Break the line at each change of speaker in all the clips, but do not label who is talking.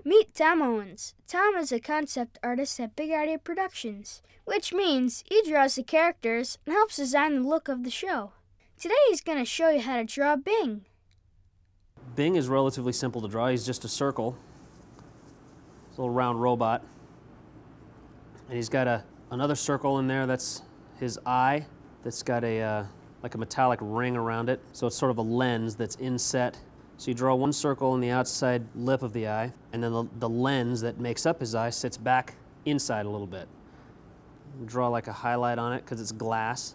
Meet Tom Owens. Tom is a concept artist at Big Idea Productions, which means he draws the characters and helps design the look of the show. Today he's going to show you how to draw Bing.
Bing is relatively simple to draw. He's just a circle. It's a little round robot. And he's got another circle in there that's his eye that's got like a metallic ring around it. So it's sort of a lens that's inset. So you draw one circle in the outside lip of the eye, and then the lens that makes up his eye sits back inside a little bit. You draw like a highlight on it because it's glass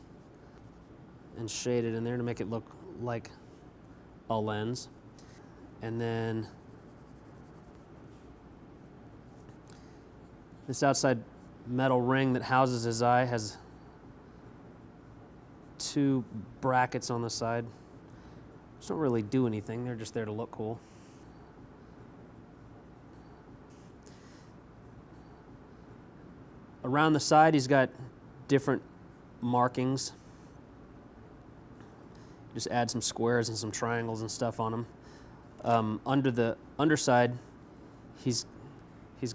and shade it in there to make it look like a lens. And then this outside metal ring that houses his eye has two brackets on the side. Just don't really do anything, they're just there to look cool. Around the side he's got different markings. Just add some squares and some triangles and stuff on them. Under the underside he's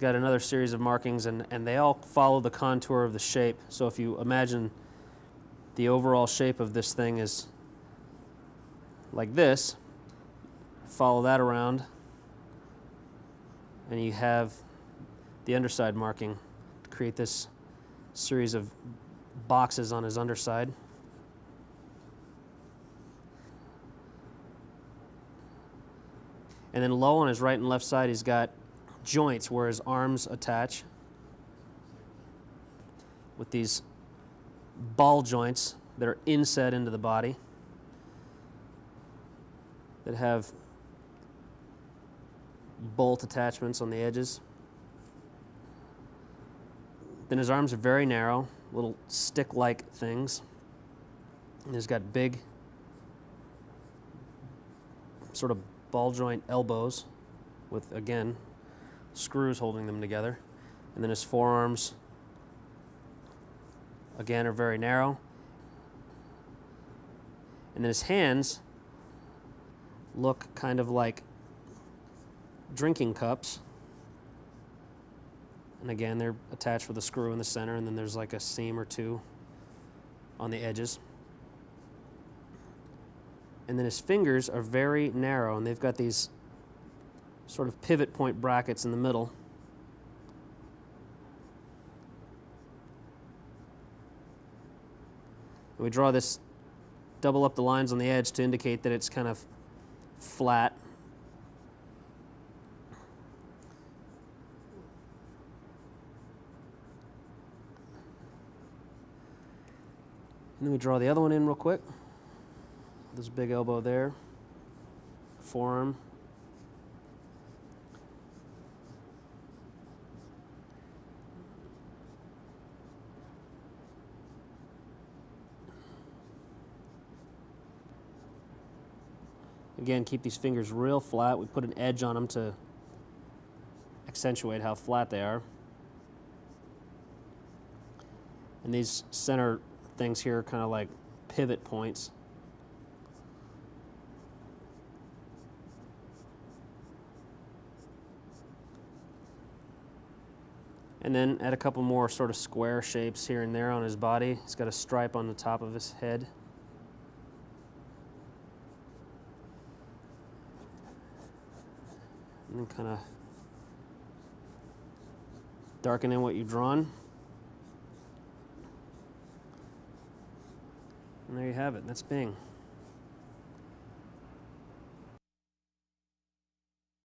got another series of markings, and they all follow the contour of the shape. So if you imagine the overall shape of this thing is like this, follow that around, and you have the underside marking to create this series of boxes on his underside. And then low on his right and left side he's got joints where his arms attach with these ball joints that are inset into the body that have bolt attachments on the edges. Then his arms are very narrow, little stick-like things. And he's got big sort of ball joint elbows with, again, screws holding them together. And then his forearms, again, are very narrow. And then his hands look kind of like drinking cups. And again, they're attached with a screw in the center, and then there's like a seam or two on the edges. And then his fingers are very narrow, and they've got these sort of pivot point brackets in the middle. And we draw this, double up the lines on the edge to indicate that it's kind of flat. And then we draw the other one in real quick. This big elbow there, forearm. Again, keep these fingers real flat. We put an edge on them to accentuate how flat they are. And these center things here are kind of like pivot points. And then add a couple more sort of square shapes here and there on his body. He's got a stripe on the top of his head. And then kind of darken in what you've drawn. And there you have it. That's Bing.